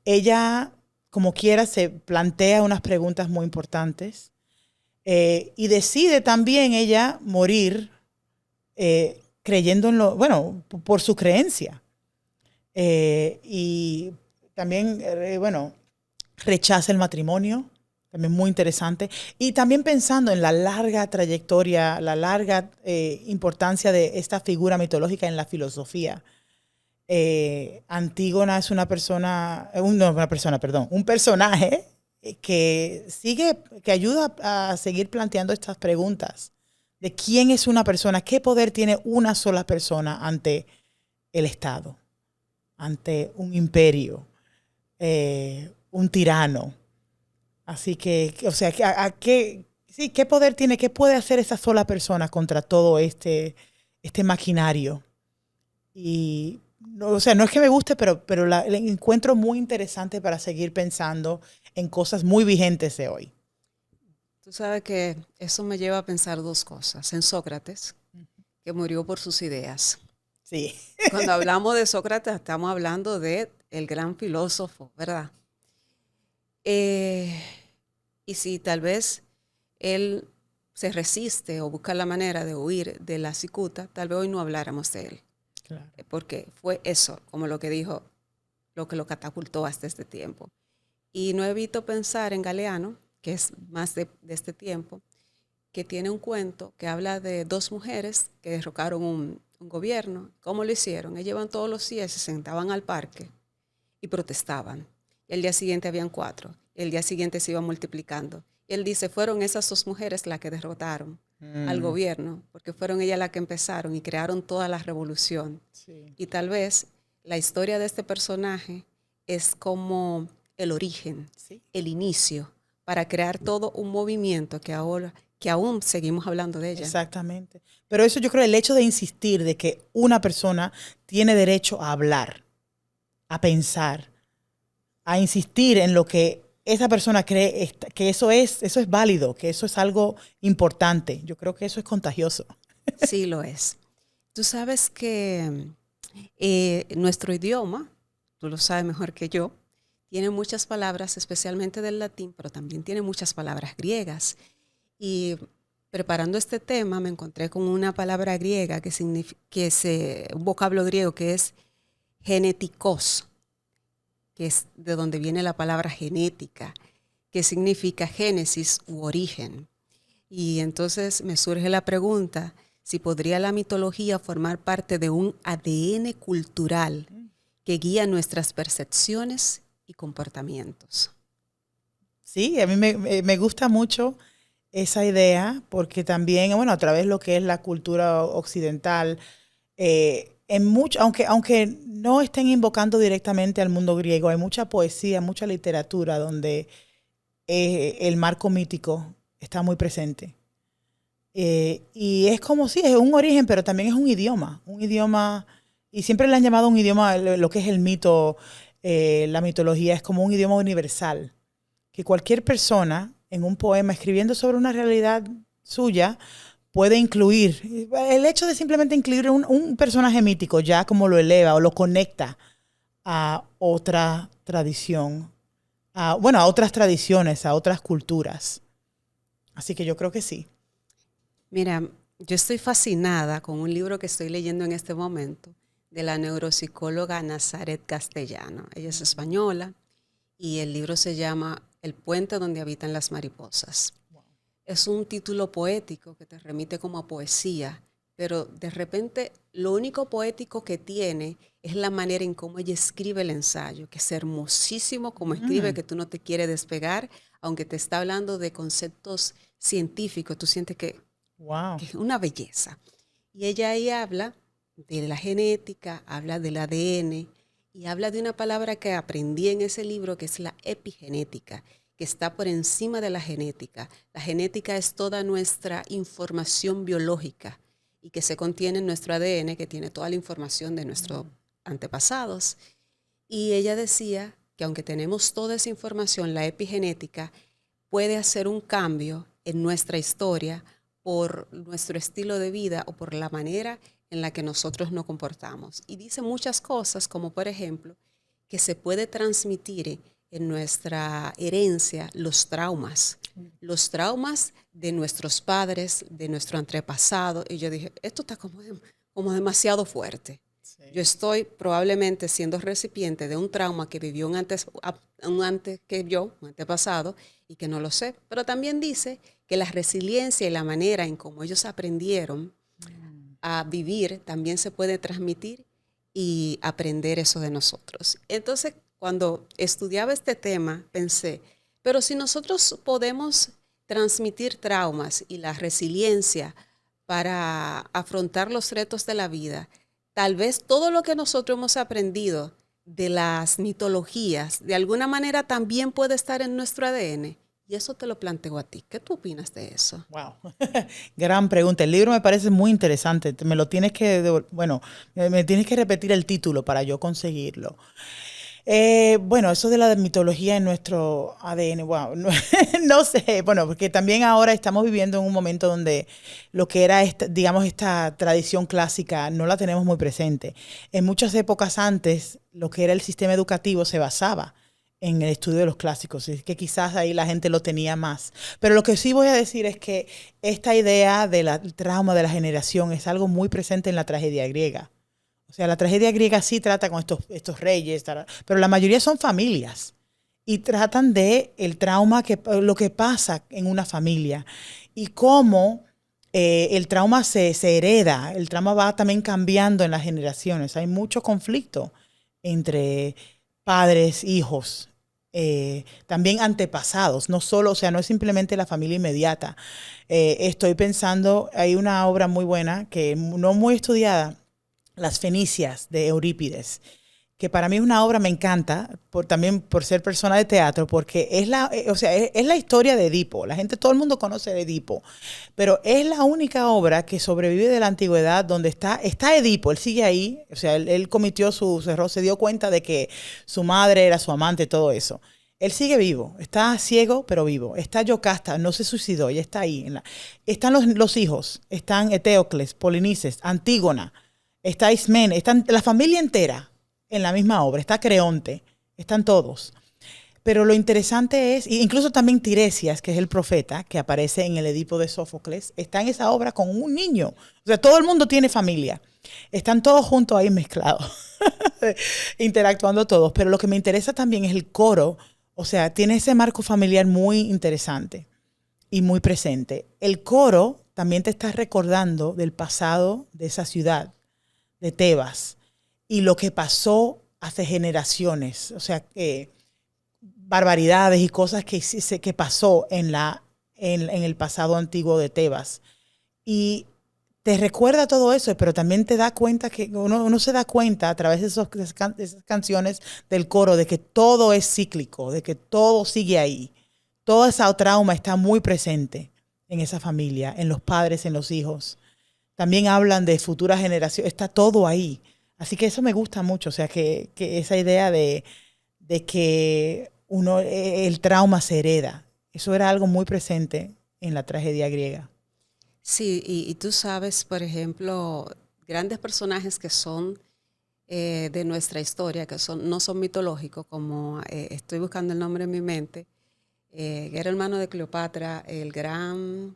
A: Ella, como quiera, se plantea unas preguntas muy importantes y decide también ella morir creyendo en por su creencia. Y también, rechaza el matrimonio, también muy interesante. Y también pensando en la larga trayectoria, la larga importancia de esta figura mitológica en la filosofía. Antígona es un personaje que ayuda a seguir planteando estas preguntas de quién es una persona, qué poder tiene una sola persona ante el Estado, ante un imperio, un tirano. Así que, ¿qué poder tiene, qué puede hacer esa sola persona contra todo este maquinario? Y no es que me guste, pero la encuentro muy interesante para seguir pensando en cosas muy vigentes de hoy.
B: Tú sabes que eso me lleva a pensar dos cosas. En Sócrates, que murió por sus ideas.
A: Sí.
B: Cuando hablamos de Sócrates, estamos hablando de el gran filósofo, ¿verdad? Y si tal vez él se resiste o busca la manera de huir de la cicuta, tal vez hoy no habláramos de él. Claro. Porque fue eso, como lo que dijo, lo que lo catapultó hasta este tiempo. Y no evito pensar en Galeano, que es más de este tiempo, que tiene un cuento que habla de dos mujeres que derrocaron un gobierno. ¿Cómo lo hicieron? Ellas iban todos los días, se sentaban al parque y protestaban. Y el día siguiente habían 4. El día siguiente se iban multiplicando. Y él dice, fueron esas dos mujeres las que derrotaron al gobierno, porque fueron ellas las que empezaron y crearon toda la revolución. Sí. Y tal vez la historia de este personaje es como el origen, sí, el inicio, para crear todo un movimiento que aún seguimos hablando de ella.
A: Exactamente. Pero eso yo creo, el hecho de insistir de que una persona tiene derecho a hablar, a pensar, a insistir en lo que esa persona cree que eso es válido, que eso es algo importante. Yo creo que eso es contagioso.
B: Sí lo es. Tú sabes que nuestro idioma, tú lo sabes mejor que yo, tiene muchas palabras, especialmente del latín, pero también tiene muchas palabras griegas. Y preparando este tema me encontré con una palabra griega que significa, un vocablo griego que es genetikos, que es de donde viene la palabra genética, que significa génesis u origen. Y entonces me surge la pregunta, si podría la mitología formar parte de un ADN cultural que guía nuestras percepciones y comportamientos.
A: Sí, a mí me gusta mucho esa idea porque también, bueno, a través de lo que es la cultura occidental, aunque no estén invocando directamente al mundo griego, hay mucha poesía, mucha literatura donde el marco mítico está muy presente. Y es como si es un origen, pero también es un idioma, y siempre le han llamado un idioma, lo que es el mito, la mitología, es como un idioma universal, que cualquier persona en un poema escribiendo sobre una realidad suya puede incluir. El hecho de simplemente incluir un personaje mítico ya como lo eleva o lo conecta a otra tradición, a otras tradiciones, a otras culturas. Así que yo creo que sí.
B: Mira, yo estoy fascinada con un libro que estoy leyendo en este momento de la neuropsicóloga Nazaret Castellano. Ella es española y el libro se llama El puente donde habitan las mariposas. Wow. Es un título poético que te remite como a poesía, pero de repente lo único poético que tiene es la manera en cómo ella escribe el ensayo, que es hermosísimo como escribe, que tú no te quieres despegar, aunque te está hablando de conceptos científicos, tú sientes que es una belleza. Y ella ahí habla de la genética, habla del ADN y habla de una palabra que aprendí en ese libro que es la epigenética, que está por encima de la genética. La genética es toda nuestra información biológica y que se contiene en nuestro ADN, que tiene toda la información de nuestros antepasados. Y ella decía que aunque tenemos toda esa información, la epigenética puede hacer un cambio en nuestra historia por nuestro estilo de vida o por la manera en la que nosotros nos comportamos. Y dice muchas cosas, como por ejemplo, que se puede transmitir en nuestra herencia los traumas de nuestros padres, de nuestro antepasado. Y yo dije, esto está como demasiado fuerte. Sí. Yo estoy probablemente siendo recipiente de un trauma que vivió un antepasado, y que no lo sé. Pero también dice que la resiliencia y la manera en cómo ellos aprendieron a vivir también se puede transmitir y aprender eso de nosotros. Entonces, cuando estudiaba este tema, pensé, pero si nosotros podemos transmitir traumas y la resiliencia para afrontar los retos de la vida, tal vez todo lo que nosotros hemos aprendido de las mitologías, de alguna manera también puede estar en nuestro ADN. Y eso te lo planteo a ti. ¿Qué tú opinas de eso?
A: Wow, gran pregunta. El libro me parece muy interesante. Me lo tienes que, me tienes que repetir el título para yo conseguirlo. Eso de la mitología en nuestro ADN, wow, no sé, porque también ahora estamos viviendo en un momento donde lo que era esta tradición clásica no la tenemos muy presente. En muchas épocas antes, lo que era el sistema educativo se basaba en el estudio de los clásicos, es que quizás ahí la gente lo tenía más. Pero lo que sí voy a decir es que esta idea del trauma de la generación es algo muy presente en la tragedia griega. O sea, la tragedia griega sí trata con estos reyes, pero la mayoría son familias y tratan de el trauma, lo que pasa en una familia y cómo el trauma se hereda, el trauma va también cambiando en las generaciones. Hay mucho conflicto entre padres, hijos, también antepasados, no solo, o sea, no es simplemente la familia inmediata. Estoy pensando, hay una obra muy buena que no muy estudiada, Las Fenicias, de Eurípides, que para mí es una obra, me encanta, también por ser persona de teatro, porque es la historia de Edipo. Todo el mundo conoce a Edipo, pero es la única obra que sobrevive de la antigüedad donde está Edipo, él sigue ahí, o sea, él cometió sus errores, se dio cuenta de que su madre era su amante, todo eso. Él sigue vivo, está ciego pero vivo. Está Yocasta, no se suicidó, ella está ahí. Están los hijos, están Eteocles, Polinices, Antígona. está Ismén, están la familia entera en la misma obra, está Creonte, están todos. Pero lo interesante es, incluso también Tiresias, que es el profeta, que aparece en el Edipo de Sófocles, está en esa obra con un niño. O sea, todo el mundo tiene familia. Están todos juntos ahí mezclados, interactuando todos. Pero lo que me interesa también es el coro. O sea, tiene ese marco familiar muy interesante y muy presente. El coro también te está recordando del pasado de esa ciudad, de Tebas, y lo que pasó hace generaciones. O sea, barbaridades y cosas que pasó en el pasado antiguo de Tebas. Y te recuerda todo eso, pero también te da cuenta que uno se da cuenta a través de esas canciones del coro de que todo es cíclico, de que todo sigue ahí. Toda esa trauma está muy presente en esa familia, en los padres, en los hijos. También hablan de futuras generaciones, está todo ahí. Así que eso me gusta mucho, o sea, que esa idea de que el trauma se hereda. Eso era algo muy presente en la tragedia griega.
B: Sí, y tú sabes, por ejemplo, grandes personajes que son de nuestra historia, que no son mitológicos, como estoy buscando el nombre en mi mente, que era hermano de Cleopatra, el gran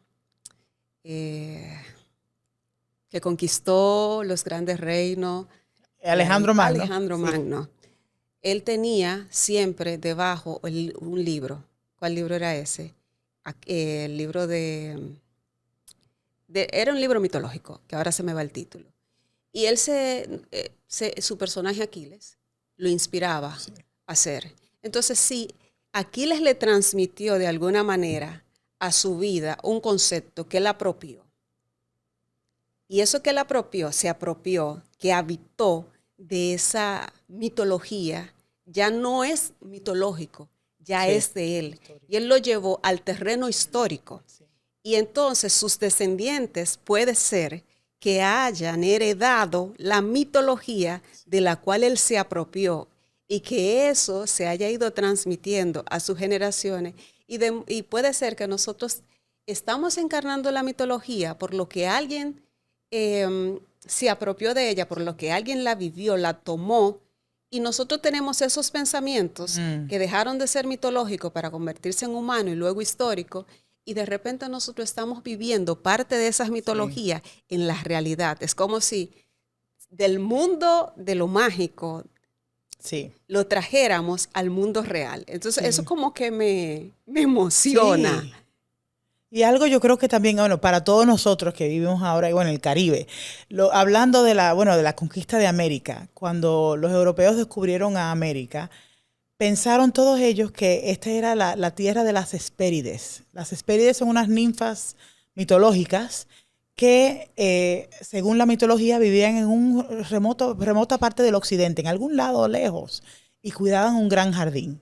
B: que conquistó los grandes reinos.
A: Alejandro Magno.
B: Alejandro Magno. Sí. Él tenía siempre debajo un libro. ¿Cuál libro era ese? El libro era un libro mitológico, que ahora se me va el título. Y él su personaje Aquiles lo inspiraba a hacer. Entonces sí, Aquiles le transmitió de alguna manera a su vida un concepto que él apropió. Y eso que él se apropió, que habitó de esa mitología, ya no es mitológico, ya es de él. Y él lo llevó al terreno histórico. Sí. Y entonces sus descendientes puede ser que hayan heredado la mitología de la cual él se apropió y que eso se haya ido transmitiendo a sus generaciones. Y puede ser que nosotros estamos encarnando la mitología por lo que alguien se apropió de ella, por lo que alguien la vivió, la tomó, y nosotros tenemos esos pensamientos que dejaron de ser mitológicos para convertirse en humano y luego histórico, y de repente nosotros estamos viviendo parte de esas mitologías en la realidad. Es como si del mundo de lo mágico lo trajéramos al mundo real. Entonces eso como que me emociona.
A: Sí. Y algo yo creo que también, bueno, para todos nosotros que vivimos ahora, bueno, en el Caribe, hablando de la conquista de América, cuando los europeos descubrieron a América, pensaron todos ellos que esta era la tierra de las Hespérides. Las Hespérides son unas ninfas mitológicas que, según la mitología, vivían en remota parte del occidente, en algún lado lejos, y cuidaban un gran jardín.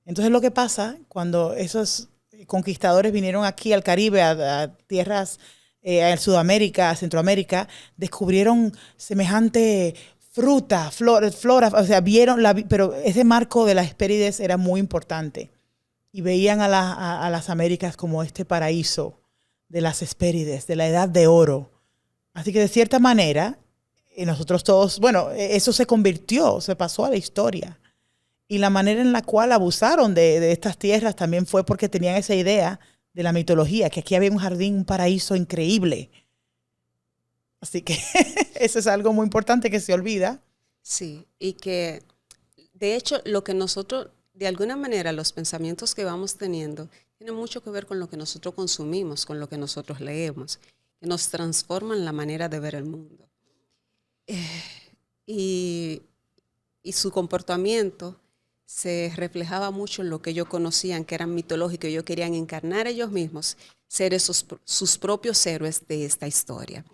A: Entonces lo que pasa cuando esos conquistadores vinieron aquí al Caribe, a tierras, en Sudamérica, a Centroamérica, descubrieron semejante fruta, flora, o sea, pero ese marco de las Hespérides era muy importante. Y veían a las Américas como este paraíso de las Hespérides, de la edad de oro. Así que de cierta manera, nosotros todos, bueno, eso se pasó a la historia. Y la manera en la cual abusaron de estas tierras también fue porque tenían esa idea de la mitología, que aquí había un jardín, un paraíso increíble. Así que eso es algo muy importante que se olvida.
B: Sí, y que de hecho lo que nosotros, de alguna manera, los pensamientos que vamos teniendo, tienen mucho que ver con lo que nosotros consumimos, con lo que nosotros leemos, que nos transforman la manera de ver el mundo. Y su comportamiento se reflejaba mucho en lo que ellos conocían, que eran mitológicos. Ellos querían encarnar ellos mismos, ser sus propios héroes de esta historia.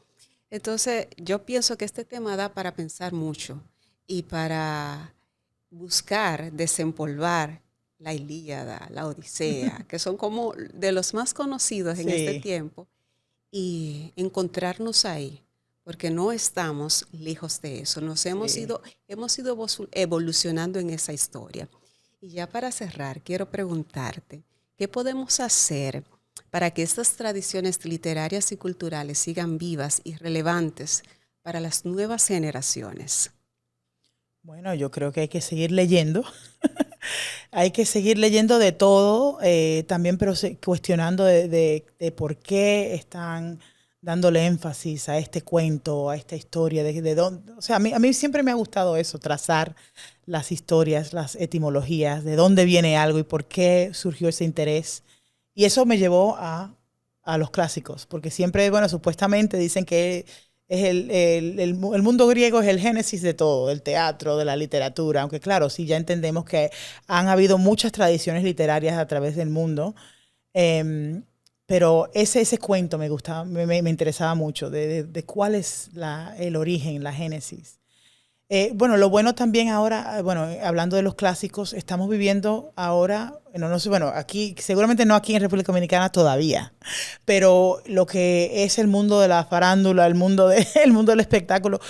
B: Entonces, yo pienso que este tema da para pensar mucho y para buscar desempolvar la Ilíada, la Odisea, que son como de los más conocidos en este tiempo, y encontrarnos ahí, porque no estamos lejos de eso. Hemos ido evolucionando en esa historia. Y ya para cerrar, quiero preguntarte, ¿qué podemos hacer para que estas tradiciones literarias y culturales sigan vivas y relevantes para las nuevas generaciones?
A: Bueno, yo creo que hay que seguir leyendo. Hay que seguir leyendo de todo, también pero cuestionando de por qué están dándole énfasis a este cuento, a esta historia, de dónde, o sea, a mí siempre me ha gustado eso, trazar las historias, las etimologías, de dónde viene algo y por qué surgió ese interés. Y eso me llevó a los clásicos, porque siempre, bueno, supuestamente dicen que es el mundo griego es el génesis de todo, del teatro, de la literatura, aunque claro, sí ya entendemos que han habido muchas tradiciones literarias a través del mundo, eh, pero ese cuento me gustaba, me interesaba mucho, de cuál es el origen, la génesis. Bueno, lo bueno también ahora, bueno, hablando de los clásicos, estamos viviendo ahora, no sé, bueno, aquí, seguramente no aquí en República Dominicana todavía, pero lo que es el mundo de la farándula, el mundo del espectáculo,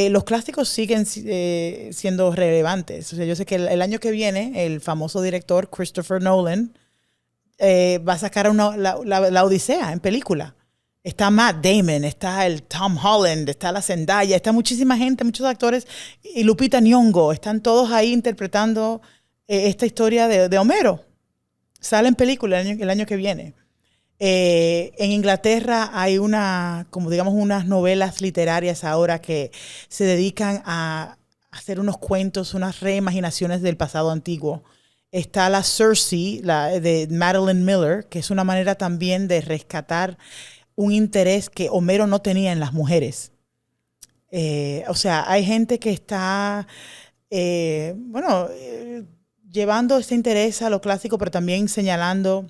A: los clásicos siguen siendo relevantes. O sea, yo sé que el año que viene, el famoso director Christopher Nolan va a sacar la Odisea en película. Está Matt Damon, está el Tom Holland, está la Zendaya, está muchísima gente, muchos actores, y Lupita Nyong'o, están todos ahí interpretando esta historia de Homero. Sale en película el año que viene. En Inglaterra hay como digamos, unas novelas literarias ahora que se dedican a hacer unos cuentos, unas reimaginaciones del pasado antiguo. Está la Circe, de Madeline Miller, que es una manera también de rescatar un interés que Homero no tenía en las mujeres. O sea, hay gente que está, bueno, llevando este interés a lo clásico, pero también señalando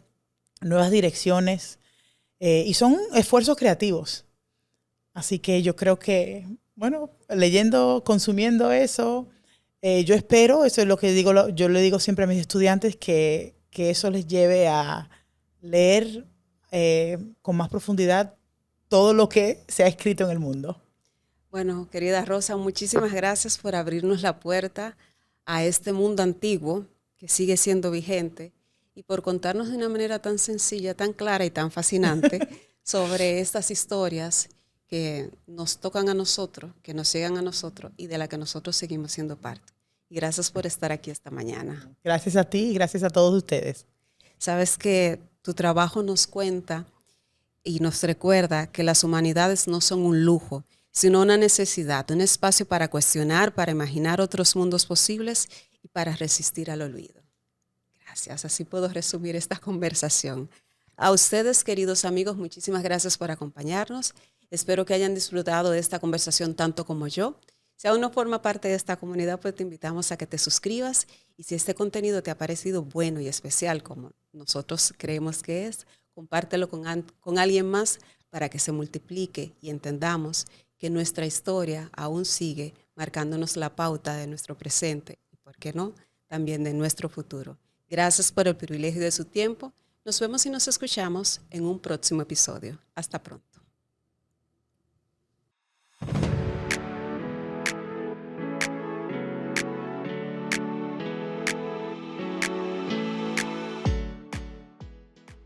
A: nuevas direcciones. Y son esfuerzos creativos. Así que yo creo que, bueno, leyendo, consumiendo eso, yo espero, eso es lo que digo, yo le digo siempre a mis estudiantes, que eso les lleve a leer con más profundidad todo lo que se ha escrito en el mundo.
B: Bueno, querida Rosa, muchísimas gracias por abrirnos la puerta a este mundo antiguo que sigue siendo vigente y por contarnos de una manera tan sencilla, tan clara y tan fascinante sobre estas historias que nos tocan a nosotros, que nos llegan a nosotros y de la que nosotros seguimos siendo parte. Y gracias por estar aquí esta mañana.
A: Gracias a ti y gracias a todos ustedes.
B: Sabes que tu trabajo nos cuenta y nos recuerda que las humanidades no son un lujo, sino una necesidad, un espacio para cuestionar, para imaginar otros mundos posibles y para resistir al olvido. Gracias, así puedo resumir esta conversación. A ustedes, queridos amigos, muchísimas gracias por acompañarnos. Espero que hayan disfrutado de esta conversación tanto como yo. Si aún no forma parte de esta comunidad, pues te invitamos a que te suscribas y si este contenido te ha parecido bueno y especial como nosotros creemos que es, compártelo con alguien más para que se multiplique y entendamos que nuestra historia aún sigue marcándonos la pauta de nuestro presente y, ¿por qué no?, también de nuestro futuro. Gracias por el privilegio de su tiempo. Nos vemos y nos escuchamos en un próximo episodio. Hasta pronto.